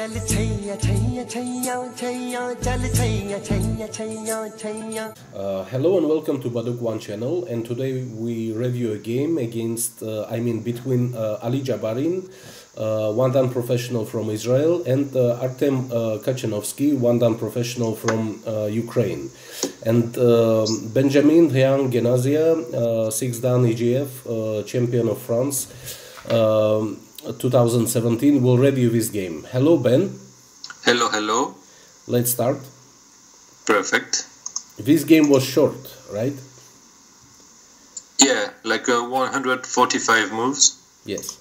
Hello and welcome to Baduk One channel, and today we review a game against, between Ali Jabarin, one-dan professional from Israel, and Artem Kachanovskiy, one-dan professional from Ukraine. And Benjamin Dréan-Guénaïzia, six-dan EGF champion of France, 2017, will review this game. Hello, Ben. Hello, hello. Let's start. Perfect. This game was short, right? Yeah, like 145 moves. Yes.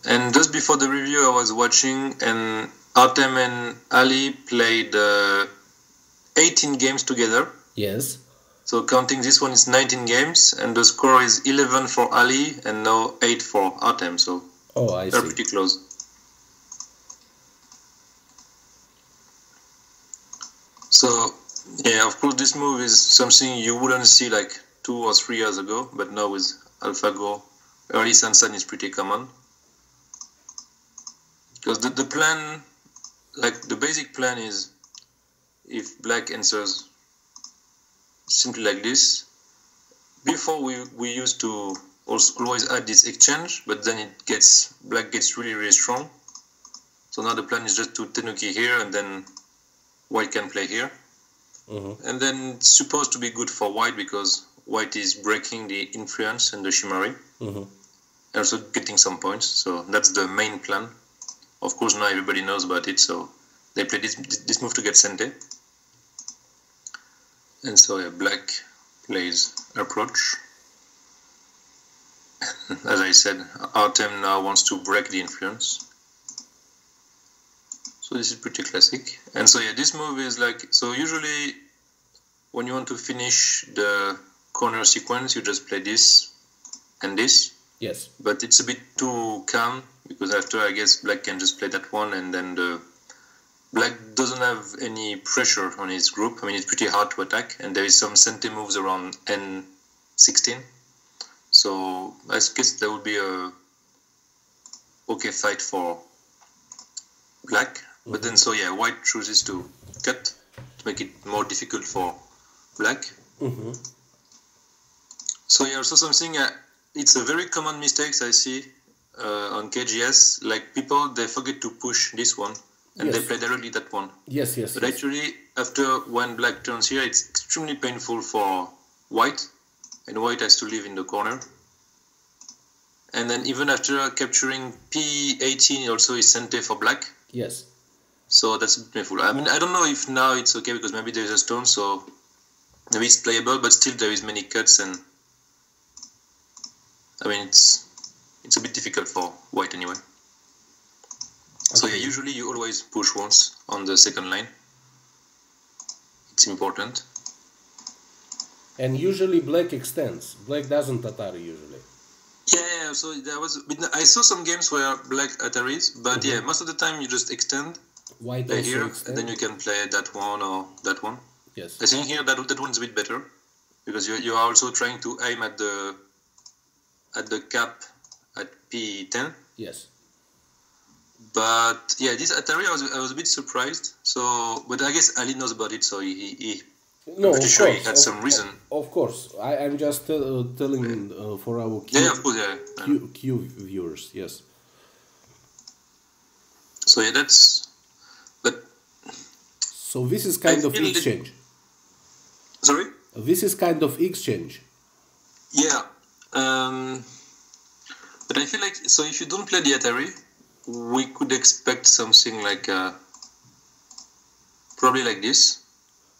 And just before the review, I was watching, and Artem and Ali played 18 games together. Yes. So counting this one is 19 games, and the score is 11 for Ali and now 8 for Artem. So they're pretty close. So yeah, of course, this move is something you wouldn't see like 2 or 3 years ago, but now with AlphaGo, early Sansan is pretty common. Because the plan, like the basic plan is, if black answers simply like this, before we used to always add this exchange, but then black gets really strong. So now the plan is just to tenuki here, and then white can play here. And then it's supposed to be good for white because white is breaking the influence and the shimmery, and also getting some points. So that's the main plan. Of course, now everybody knows about it, so they play this move to get sente. And so yeah, black plays approach. As I said, Artem now wants to break the influence. So this is pretty classic. And so yeah, this move is like, so usually when you want to finish the corner sequence, you just play this and this. Yes. But it's a bit too calm, because after, I guess, black can just play that one, and then the black doesn't have any pressure on his group. I mean, it's pretty hard to attack, and there is some cente moves around N16. So I guess there would be a okay fight for black. But then, so yeah, white chooses to cut to make it more difficult for black. So yeah, also something, it's a very common mistake I see on KGS, like people, they forget to push this one, and they play directly that one. Yes. But actually, after when black turns here, it's extremely painful for white, and white has to live in the corner. And then even after capturing P18, also is cente for black. Yes. So that's a bit painful. I mean, I don't know if now it's okay, because maybe there is a stone, so maybe it's playable, but still there is many cuts, and I mean, it's a bit difficult for white anyway. So yeah, usually you always push once on the second line. It's important. And usually black extends. Black doesn't Atari usually. Yeah, so there was, I saw some games where black Ataris, but yeah, most of the time you just extend. White play also here, extend. and then you can play that one or that one. Yes. I think here that one's a bit better, because you are also trying to aim at the cap at P10. Yes. But yeah, this Atari, I was a bit surprised. So, but I guess Ali knows about it, so he no, I'm pretty sure he had some reason. Of course, I'm just telling for our Q viewers. Yes. So yeah, So this is kind of exchange. Sorry? This is kind of exchange. Yeah. But I feel like, so if you don't play the Atari, we could expect something like, probably like this.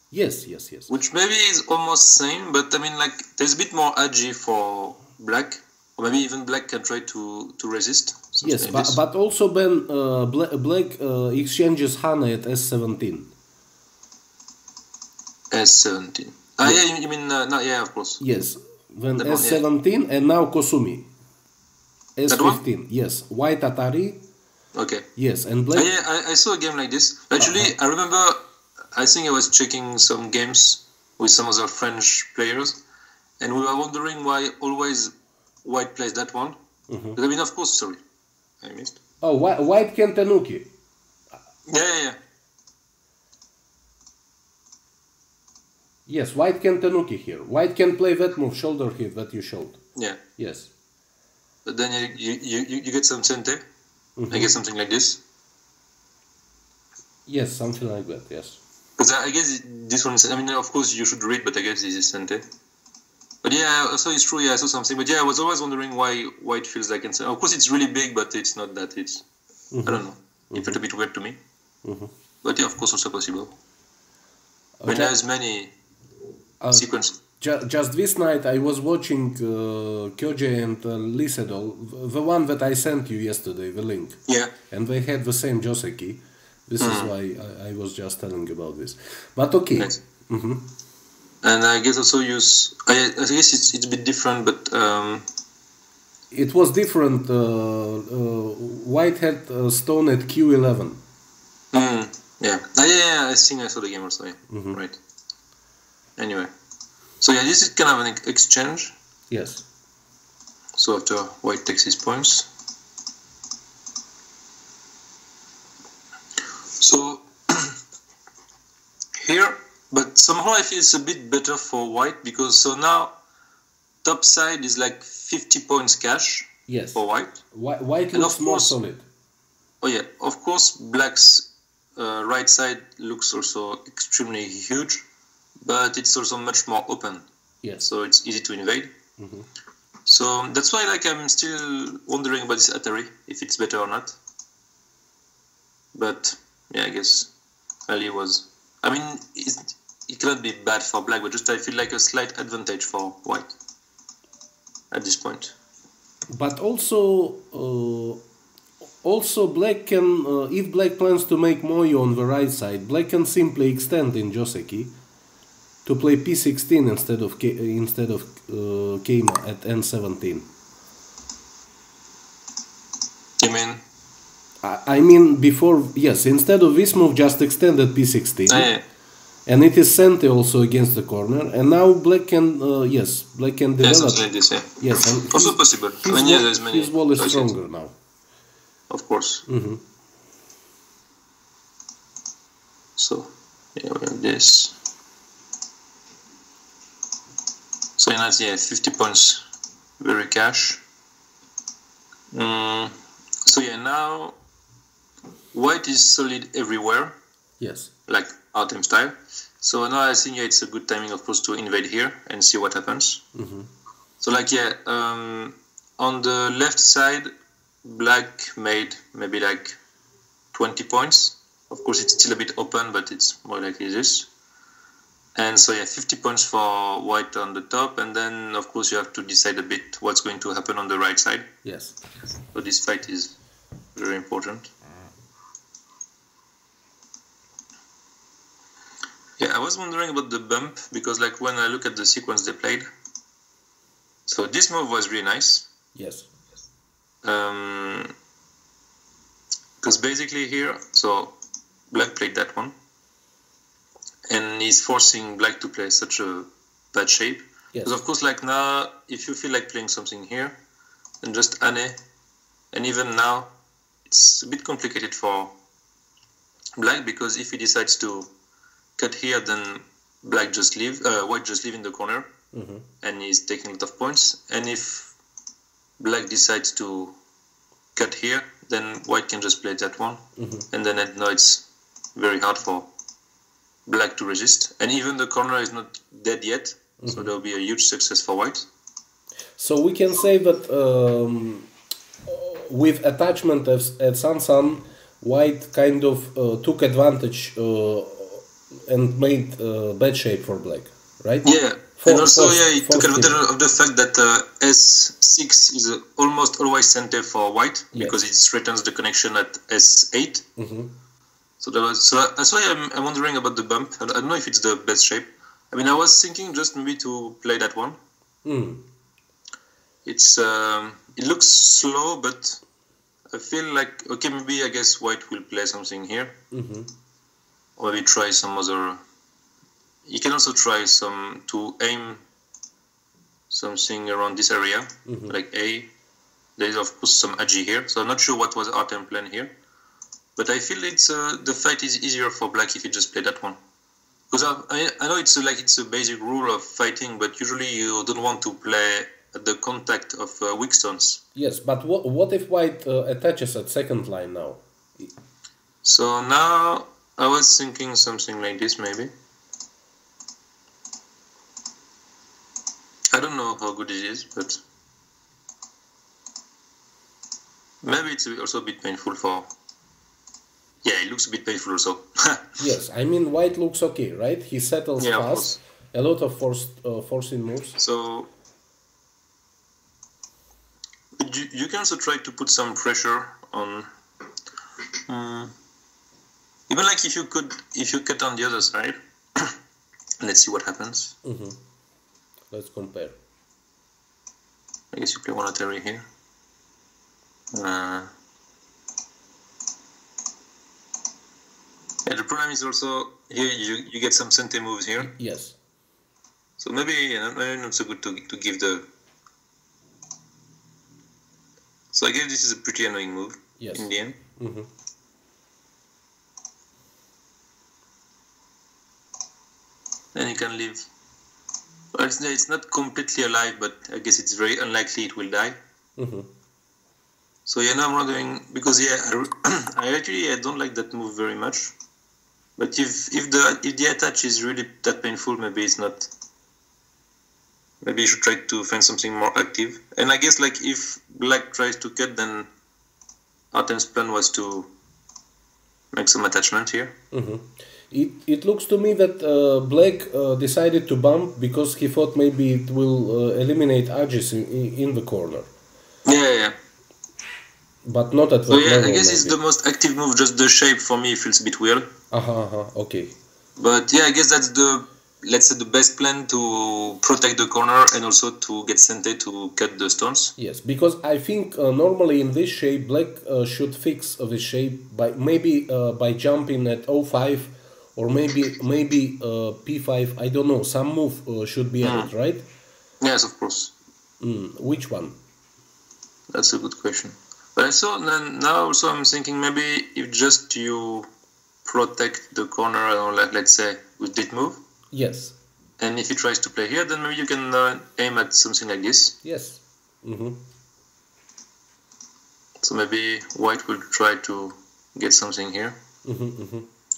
Yes. Which maybe is almost same, but I mean, like, there's a bit more agi for black, or maybe even black can try to resist. Yes, but also Ben, black exchanges Hana at S17. S17. Ah, yeah, you mean, no, yeah, of course. Yes, then that S17 one, and now Kosumi. S15, yes. White Atari. Okay. Yes, and black. I saw a game like this. Actually, I remember, I think I was checking some games with some other French players, and we were wondering why always white plays that one. I mean, of course, sorry, I missed. Oh, white can tenuki. Yeah. Yes, white can tenuki here. White can play that move, shoulder hit that you showed. Yeah. Yes. But then you get some sente. I guess something like this. Yes, something like that, yes. Because I guess this one is, I mean, of course you should read, but I guess this is sente. But yeah, so it's true, yeah, I saw something. But yeah, I was always wondering why white feels like insane. Of course it's really big, but it's not that. It's, I don't know. It felt a bit weird to me. But yeah, of course also possible. Okay. When there's many sequences. Just this night I was watching Kyoje and Lisedol, the one that I sent you yesterday, the link. Yeah. And they had the same Joseki. This is why I was just telling about this. But okay. Nice. And I guess also use, I guess it's a bit different, but... It was different. White had stone at Q11. Yeah. Yeah, I think I saw the game also. Yeah. Right. Anyway. So yeah, this is kind of an exchange. Yes. So after white takes his points. So here, but somehow I feel it's a bit better for white because so now top side is like 50 points cash. Yes. For white. White looks more solid. Oh yeah, of course black's right side looks also extremely huge, but it's also much more open. Yes. So it's easy to invade. So that's why like I'm still wondering about this Atari, if it's better or not. But yeah, I guess Ali was, I mean, it cannot be bad for black, but just I feel like a slight advantage for white at this point. But also black can, if black plans to make moyo on the right side, black can simply extend in Joseki to play p16 instead of Keima at n17. You mean? I mean before, yes, instead of this move, just extend at p16. Yeah. And it is sente also against the corner. And now black can, black can develop. Something like this, yeah. Yes, and also possible. His wall is stronger now. Of course. So, yeah, we have this. So, now it's 50 points, very cash. So, yeah, now white is solid everywhere. Yes. Like Artem style. So now I think it's a good timing, of course, to invade here and see what happens. So, like, on the left side, black made maybe like 20 points. Of course, it's still a bit open, but it's more likely this. And so, 50 points for white on the top. And then, of course, you have to decide a bit what's going to happen on the right side. Yes. So this fight is very important. Yeah, I was wondering about the bump, because like when I look at the sequence they played, so this move was really nice. Yes. Because basically here, so black played that one, and he's forcing black to play such a bad shape. Yes. Because of course, like now, if you feel like playing something here, then just ane, and even now, it's a bit complicated for black, because if he decides to cut here, then black just leave, white just leave in the corner, and he's taking a lot of points. And if black decides to cut here, then white can just play that one, and then now it's very hard for black to resist. And even the corner is not dead yet, so there will be a huge success for white. So we can say that with attachment at Sansan, white kind of took advantage and made bad shape for black, right? Yeah, and also he took advantage of the fact that S6 is almost always center for white, because it threatens the connection at S8. So that's why I'm wondering about the bump. I don't know if it's the best shape. I mean, I was thinking just maybe to play that one. It's it looks slow, but I feel like, okay, maybe I guess white will play something here. Or maybe try some other. You can also try to aim something around this area, like A. There is of course some agi here, so I'm not sure what was Artem plan here. but I feel it's the fight is easier for black if you just play that one. Because I know it's a basic rule of fighting, but usually you don't want to play at the contact of weak stones. Yes, but what if white attaches at second line now? So now I was thinking something like this maybe. I don't know how good it is, but maybe it's also a bit painful for... Yeah, it looks a bit painful also. Yes, I mean white looks okay, right? He settles fast, a lot of forcing moves. So you can also try to put some pressure on... even like if you cut on the other side. Let's see what happens. Let's compare. I guess you play one atari here. Yeah, the problem is also here you get some center moves here. Yes. So maybe not so good to give the... So I guess this is a pretty annoying move in the end. Then you can leave. Well, it's not completely alive, but I guess it's very unlikely it will die. So yeah, now I'm wondering, because I don't like that move very much. But if the attach is really that painful, maybe it's not. Maybe you should try to find something more active. And I guess like if black tries to cut, then Artem's plan was to make some attachment here. It looks to me that black decided to bump because he thought maybe it will eliminate edges in the corner. Yeah. But not at the level. So yeah, I guess it's the most active move. Just the shape for me feels a bit weird. Okay. But yeah, I guess that's the best plan to protect the corner and also to get Sente to cut the stones. Yes, because I think normally in this shape, black should fix the shape by jumping at 05 or maybe P5. I don't know. Some move should be added, right? Yes, of course. Which one? That's a good question. But now also I'm thinking maybe if just you protect the corner, let's say with this move. Yes. And if he tries to play here, then maybe you can aim at something like this. Yes. So maybe white will try to get something here.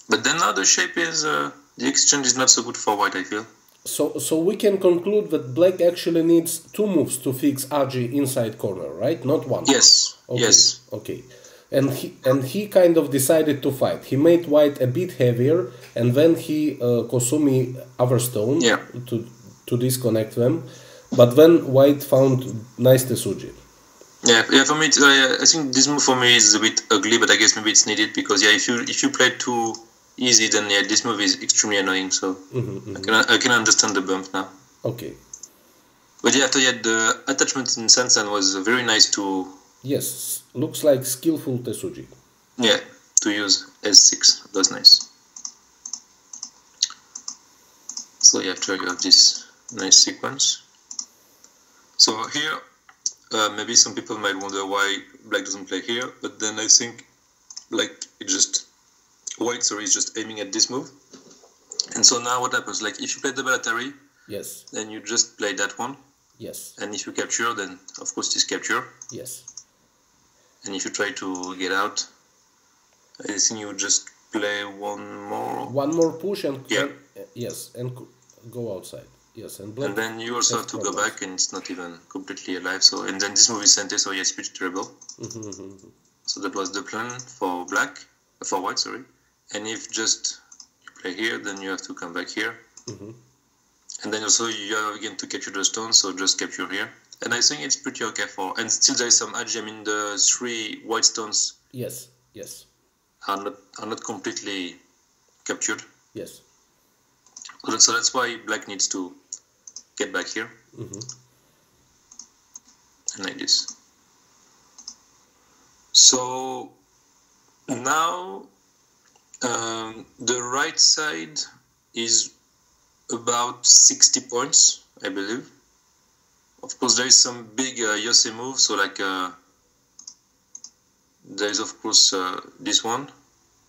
But then now the shape is the exchange is not so good for white, I feel. So we can conclude that black actually needs two moves to fix RG inside corner, right? Not one. Yes. Okay. Yes. Okay. And he kind of decided to fight. He made white a bit heavier, and then he Kosumi other stone to disconnect them. But then white found nice Tesuji. Yeah. For me, I think this move for me is a bit ugly, but I guess maybe it's needed because if you play too easy, then this move is extremely annoying. So I can understand the bump now. Okay. But the attachment in Sansan was very nice to. Yes, looks like skillful Tesuji. Yeah, to use S6. That's nice. So after you have this nice sequence. So here, maybe some people might wonder why black doesn't play here, but then I think white is just aiming at this move. And so now what happens? Like if you play double Atari, yes, then you just play that one. Yes. And if you capture, then of course this capture. Yes. And if you try to get out, I think you just play one more push and and go outside. Yes, and then you also have to go back, and it's not even completely alive. So and then this move is Sente, so yes, pretty terrible. So that was the plan for white, sorry. And if just you play here, then you have to come back here. And then also you have again to capture the stone, so just capture here. And I think it's pretty okay and still there is some edge. I mean the 3 white stones are not completely captured. Yes. So that's why black needs to get back here. And like this. So now the right side is about 60 points, I believe. Of course, there is some big Yose move, so like there is of course this one,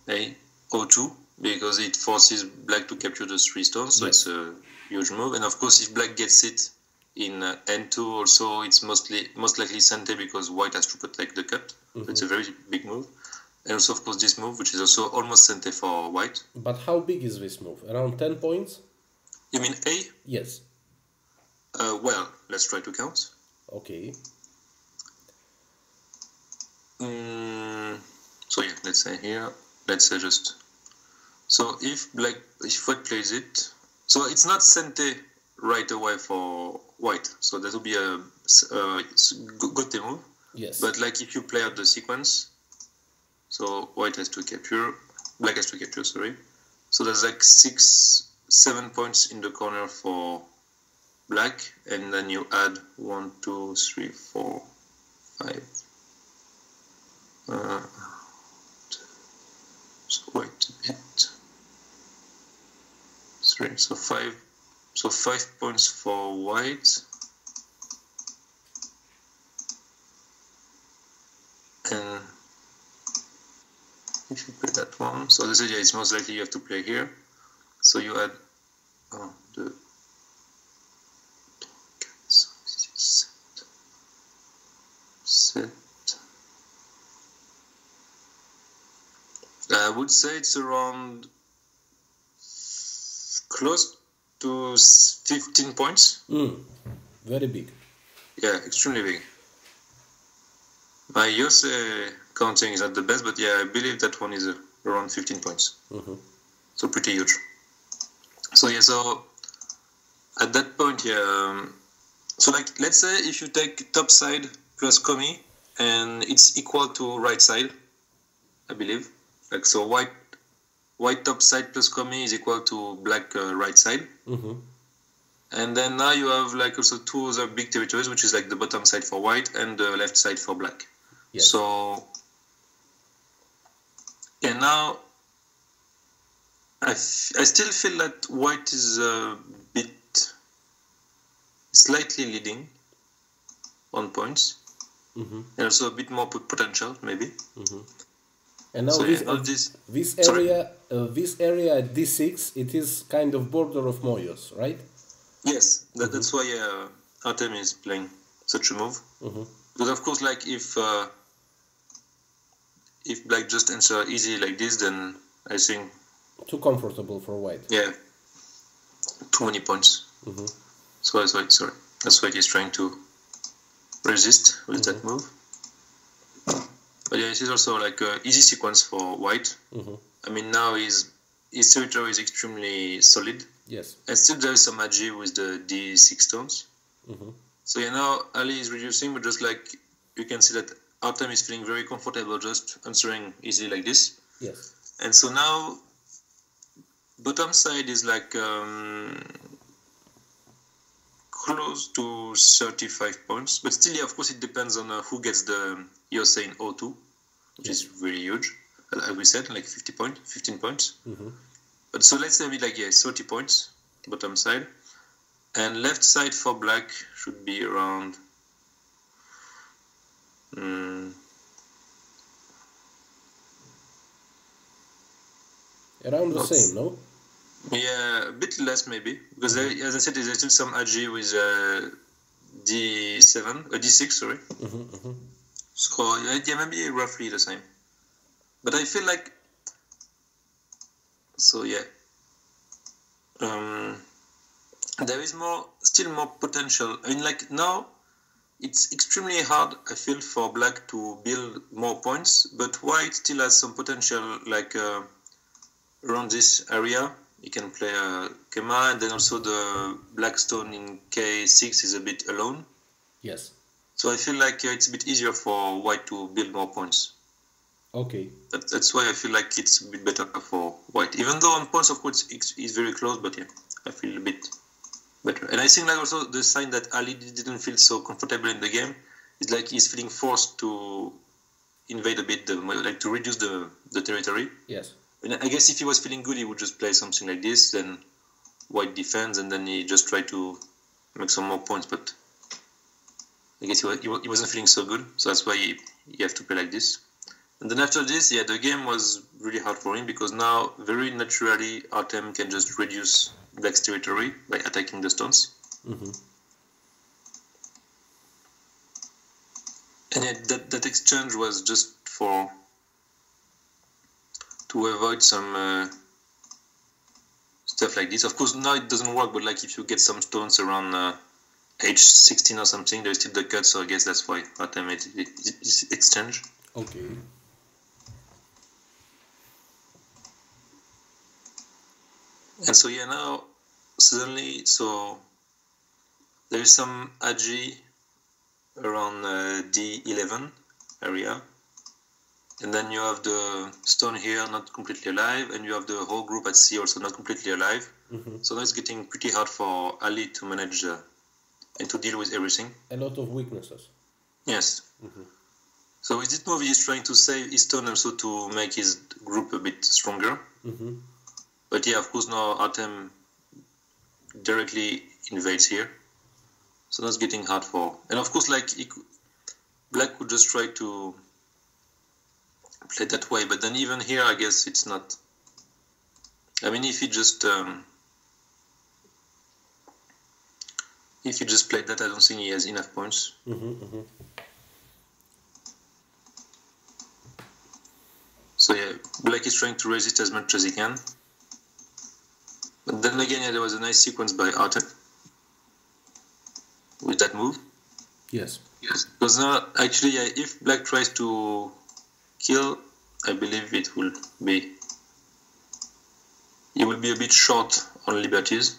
O2, because it forces black to capture the 3 stones, so it's a huge move. And of course, if black gets it in N2 also, it's most likely Sente, because white has to protect the cut. So it's a very big move. And also, of course, this move, which is also almost Sente for white. But how big is this move? Around 10 points? You mean A? Yes. Well, let's try to count. Okay. So yeah, let's say here, let's say just... So if white plays it, so it's not Sente right away for white, so that will be a Gote move. Yes. But like if you play out the sequence, so white has to capture, black has to capture, sorry. So there's like 6-7 points in the corner for black, and then you add 1, 2, 3, 4, 5. So wait a bit. 3, so 5. So 5 points for white. And if you play that one, so this idea is most likely you have to play here. So you add the set. I would say it's around close to 15 points. Very big. Yeah, extremely big. My Yose counting is not the best, but yeah, I believe that one is around 15 points. So pretty huge. So yeah, so at that point, yeah, so like let's say if you take top side plus Komi, and it's equal to right side, I believe. Like so, white top side plus Komi is equal to black right side. And then now you have like also 2 other big territories, which is like the bottom side for white and the left side for black. Yes. So yeah, now I still feel that white is a bit slightly leading on points, and also a bit more potential maybe. And now so, this area at D6, it is kind of border of Moyos, right? Yes, that's why Artem is playing such a move. Because of course, like if black just answer easy like this, then I think too comfortable for white. Yeah, too many points. So that's why he's trying to resist with that move. But yeah, this is also like an easy sequence for white. I mean, now his territory is extremely solid. Yes. And still there is some agi with the D6 stones. So yeah, now Ali is reducing, but just like you can see that Artem is feeling very comfortable just answering easily like this. Yes. And so now bottom side is like close to 35 points, but still, yeah, of course, it depends on who gets the Yose in O2, which is really huge. Like we said, like 15 points. But so let's say like 30 points bottom side, and left side for black should be around around the same, no? Yeah, a bit less maybe, because as I said, there's still some agi with D6, sorry. So yeah, maybe roughly the same. But I feel like, so yeah, there is still more potential. I mean, like now, it's extremely hard, I feel, for black to build more points, but white still has some potential, like around this area. You can play Kema, and then also the black stone in K6 is a bit alone. Yes. So I feel like it's a bit easier for white to build more points. Okay. That's why I feel like it's a bit better for white. Even though on points, of course, it's very close, but yeah, I feel a bit better. And I think like also the sign that Ali didn't feel so comfortable in the game is like he's feeling forced to invade a bit, like to reduce the territory. Yes. And I guess if he was feeling good, he would just play something like this, then white defends, and then he just tried to make some more points. But I guess he wasn't feeling so good, so that's why he have to play like this. And then after this, yeah, the game was really hard for him because now, very naturally, Artem can just reduce Black's territory by attacking the stones. Mm-hmm. And that exchange was just to avoid some stuff like this. Of course, now it doesn't work, but like if you get some stones around age 16 or something, there's still the cut, so I guess that's why Artem made this exchange. Okay. And so yeah, now suddenly, so there is some agi around D11 area, and then you have the stone here not completely alive, and you have the whole group at C also not completely alive. Mm-hmm. So now it's getting pretty hard for Ali to manage and to deal with everything. A lot of weaknesses. Yes. Mm-hmm. So with this move, he's trying to save his stone also to make his group a bit stronger. Mm-hmm. But yeah, of course now Artem directly invades here. So that's getting hard for... And of course, like, Black would just try to play that way. But then even here, I guess it's not... I mean, if he just played that, I don't think he has enough points. Mm-hmm, mm-hmm. So yeah, Black is trying to resist as much as he can. But then again, yeah, there was a nice sequence by Artem with that move. Yes. Yes. Because now, actually, yeah, if Black tries to kill, I believe it will be... He will be a bit short on liberties.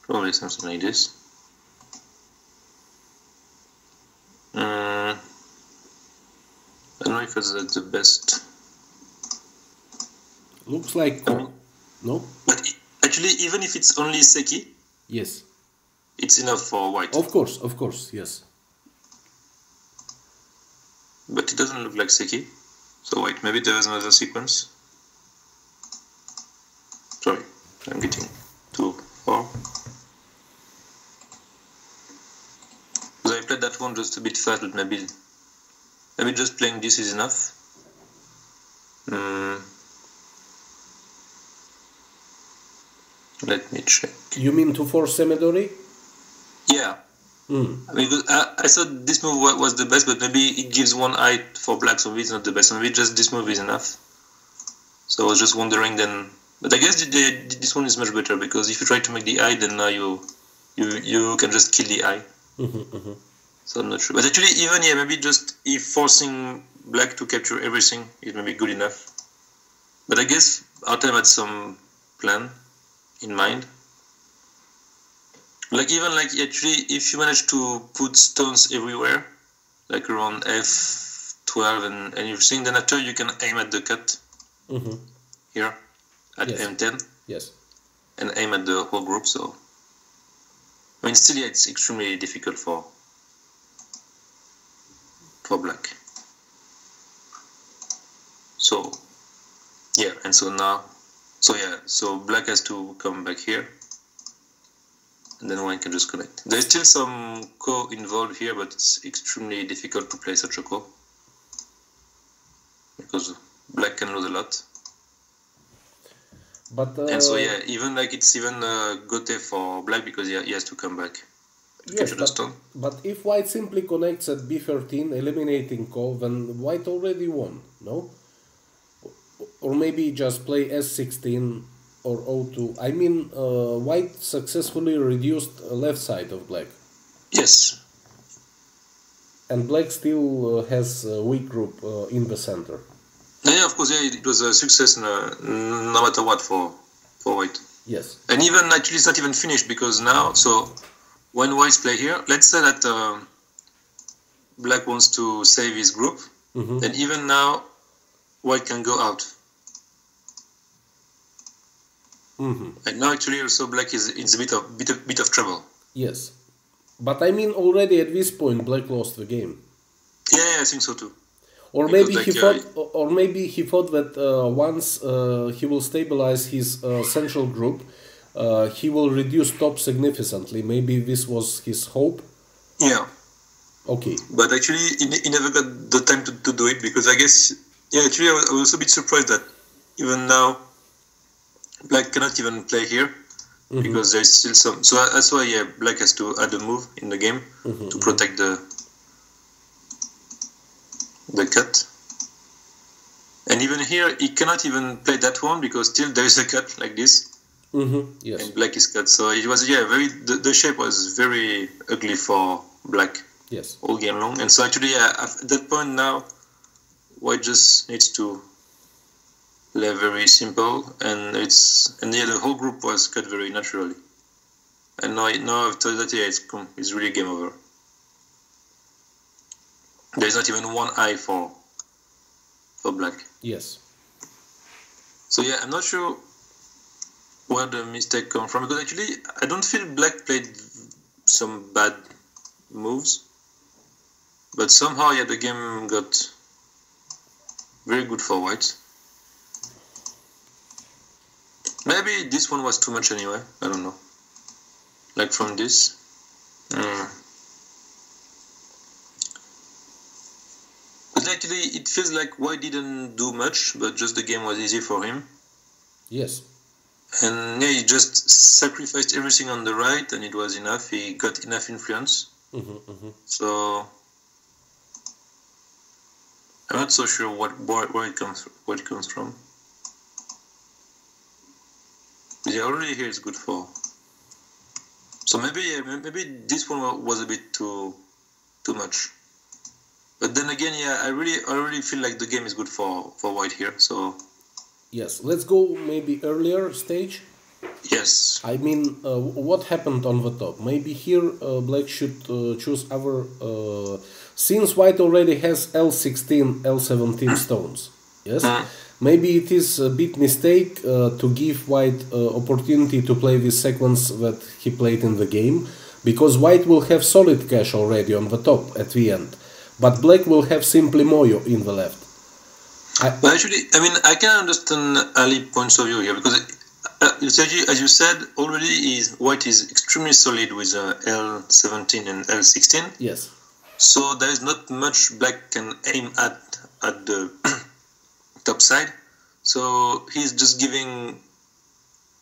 Probably something like this. I don't know if it's the best. Looks like... No? But actually, even if it's only Seki, yes, it's enough for white. Of course, yes. But it doesn't look like Seki. So wait, maybe there was another sequence. Sorry, I'm getting too far. Because I played that one just a bit fast, but maybe just playing this is enough. Let me check. You mean to force Semidori? Yeah. Because I thought this move was the best, but maybe it gives one eye for Black, so maybe it's not the best. Maybe just this move is enough. So I was just wondering then. But I guess this one is much better, because if you try to make the eye, then now you can just kill the eye. Mm-hmm. So I'm not sure. But actually, even maybe just if forcing Black to capture everything is maybe good enough. But I guess Artem had some plan in mind. Like even like actually, if you manage to put stones everywhere, like around F12 and everything, then after you can aim at the cut here at M10. Yes. And aim at the whole group. So I mean, still, it's extremely difficult for Black. So yeah, and so now, so Black has to come back here. And then one can just connect. There's still some co involved here, but it's extremely difficult to play such a co. Because Black can lose a lot. But and so yeah, even like it's even Gote for Black, because he has to come back to capture the stone. But if White simply connects at B13, eliminating co, then White already won, no? Or maybe just play S16 or O2. I mean, White successfully reduced left side of Black. Yes. And Black still has a weak group in the center. Yeah, of course, yeah, it was a success no matter what for White. Yes. And even, actually, it's not even finished, because now, so when Whites play here, let's say that Black wants to save his group, then even now, White can go out. And now actually also Black is a bit of trouble. Yes, but I mean already at this point Black lost the game. Yeah, I think so too. Or maybe he thought that once he will stabilize his central group, he will reduce top significantly. Maybe this was his hope. Yeah. Okay. But actually, he never got the time to do it, because I guess, yeah, actually I was a bit surprised that even now Black cannot even play here, because there's still some. So that's why, yeah, Black has to add a move in the game to protect the cut. And even here, he cannot even play that one, because still there is a cut like this. Yes. And Black is cut. So it was, yeah, the shape was very ugly for Black. Yes. All game long. And so actually, yeah, at that point now, White just needs to play very simple, and yeah, the whole group was cut very naturally. And now after that, yeah, it's really game over. There is not even one eye for Black. Yes. So yeah, I'm not sure where the mistake come from, because actually I don't feel Black played some bad moves, but somehow, yeah, the game got very good for White. Maybe this one was too much anyway, I don't know. Like from this. But actually, it feels like White didn't do much, but just the game was easy for him. Yes. And yeah, he just sacrificed everything on the right, and it was enough. He got enough influence. So I'm not so sure where it comes from. But yeah, already here is good for. So maybe this one was a bit too much. But then again, yeah, I really feel like the game is good for White here. So yes, let's go maybe earlier stage. Yes. I mean, what happened on the top? Maybe here Black should choose our. Since White already has L16, L17 stones. Yes. Maybe it is a bit mistake to give White opportunity to play this sequence that he played in the game, because White will have solid cash already on the top at the end, but Black will have simply Moyo in the left. But actually, I mean, I can understand Ali points of view here, because as you said already, White is extremely solid with L17 and L16. Yes. So there is not much Black can aim at the top side. So he's just giving.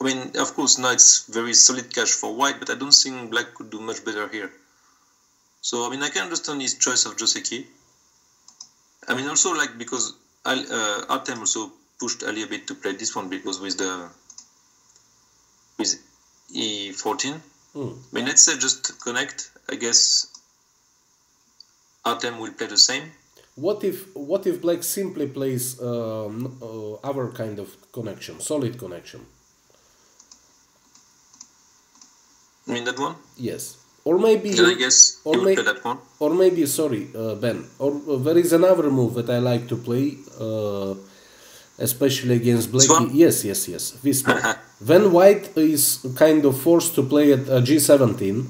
I mean, of course, now it's very solid cash for White, but I don't think Black could do much better here. So I mean, I can understand his choice of Joseki. I mean, also like because Artem also pushed Ali a bit to play this one, because with E14. I mean, let's say just connect. I guess Artem will play the same. What if Black simply plays other kind of connection, solid connection? I mean that one? Yes. Or maybe. Then I guess you would play that one. Or maybe, sorry, Ben. Or there is another move that I like to play, especially against Black. Yes. This one. When White is kind of forced to play at G17.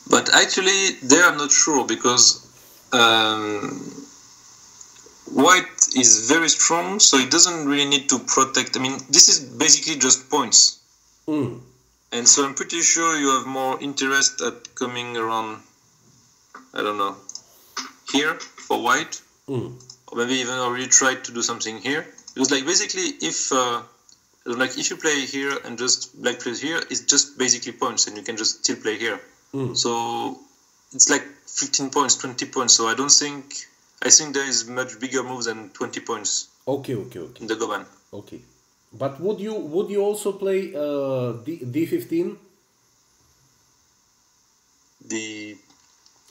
But actually, they are not sure, because White is very strong, so he doesn't really need to protect. I mean, this is basically just points. And so I'm pretty sure you have more interest at coming around, I don't know, here for White. Or maybe even already tried to do something here. Because like basically if you play here and just Black plays here, it's just basically points, and you can just still play here. So it's like 15 points, 20 points. So I think there is much bigger moves than 20 points. Okay. In the Goban. Okay. But would you also play D15?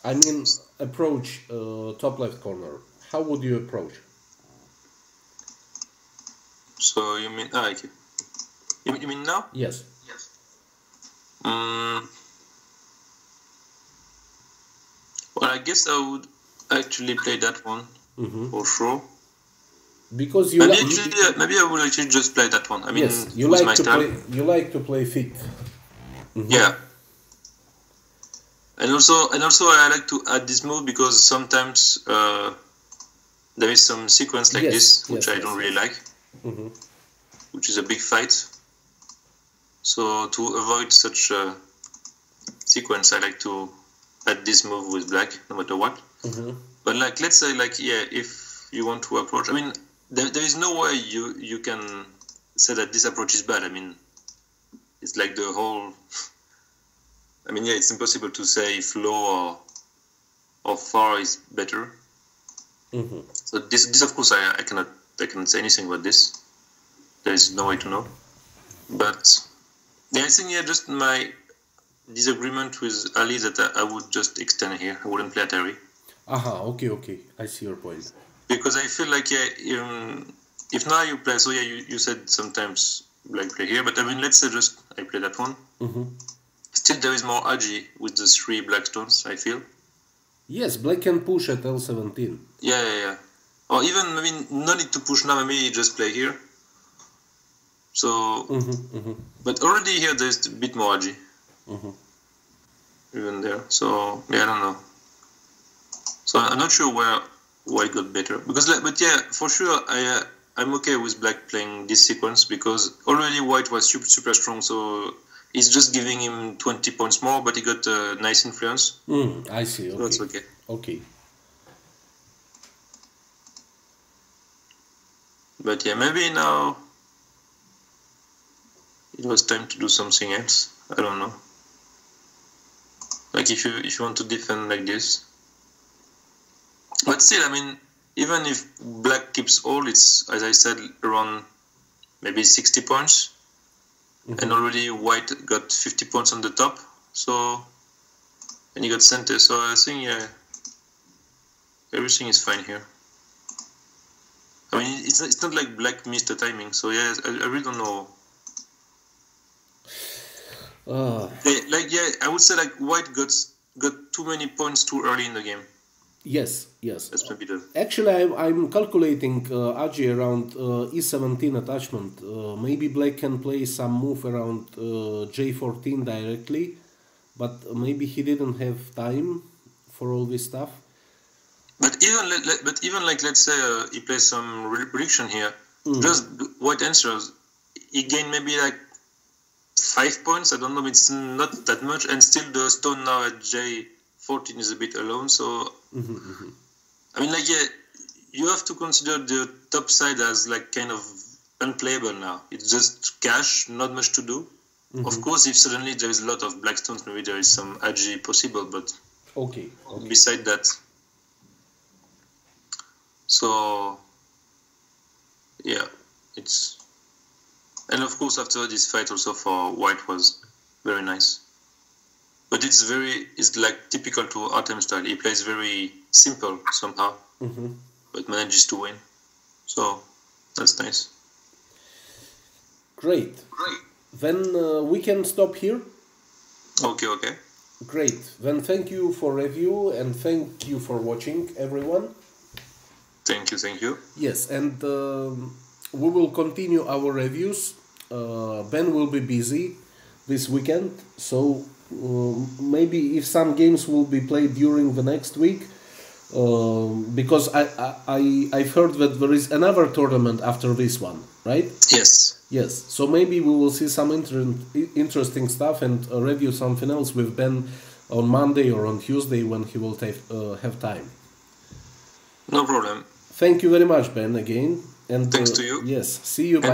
I mean, approach top left corner. How would you approach? So you mean okay. You mean now? Yes. Well, I guess I would actually play that one for sure. Because maybe I would actually just play that one. I mean, yes, you like to play thick. Yeah. And also I like to add this move, because sometimes there is some sequence like this which I don't really like, which is a big fight. So to avoid such a sequence, I like to at this move with black, no matter what. But like, let's say like, yeah, if you want to approach, I mean, there is no way you can say that this approach is bad. I mean, it's like the whole, I mean, yeah, it's impossible to say if low or far is better. So this of course I cannot say anything about this. There is no way to know. But yeah, I think, yeah, just my disagreement with Ali that I would just extend here. I wouldn't play Atari. Okay. I see your point. Because I feel like, yeah, if now you play, so yeah, you said sometimes black play here, but I mean, let's say just I play that one. Still, there is more agi with the 3 black stones, I feel. Yes, black can push at L17. Yeah. Or even, I mean, no need to push now, maybe just play here. So, but already here there's a bit more agi. Even there. So, yeah, I don't know. So I'm not sure where white got better. Because, but yeah, for sure, I'm okay with black playing this sequence because already white was super strong, so it's just giving him 20 points more, but he got a nice influence. I see. Okay. So that's okay. Okay. But yeah, maybe now it was time to do something else. I don't know. Like if you want to defend like this. But still, I mean, even if black keeps all, it's, as I said, around maybe 60 points. And already white got 50 points on the top. So, and he got center. So I think, yeah, everything is fine here. I mean, it's not like black missed the timing. So yeah, I really don't know. I would say like white got too many points too early in the game. Yes. That's maybe the... Actually, I'm calculating agi around E17 attachment. Maybe black can play some move around J14 directly, but maybe he didn't have time for all this stuff. But even like, let's say he plays some prediction here, just white answers, he gained maybe like 5 points. I don't know, it's not that much, and still the stone now at J14 is a bit alone. So I mean, like, yeah, you have to consider the top side as like kind of unplayable now. It's just cash, not much to do. Of course, if suddenly there is a lot of black stones, maybe there is some agi possible, but okay. Beside that. So yeah, it's, and of course after this fight also for white was very nice. But it's like typical to Artem style. He plays very simple somehow, but manages to win. So that's nice. Great. Then we can stop here. Okay. Great. Then thank you for review and thank you for watching, everyone. Thank you. Yes, and we will continue our reviews. Ben will be busy this weekend, so maybe if some games will be played during the next week, because I've heard that there is another tournament after this one, right? Yes. So maybe we will see some interesting stuff and review something else with Ben on Monday or on Tuesday when he will have time. No problem. Thank you very much, Ben, again. And thanks to you. Yes. See you. Bye.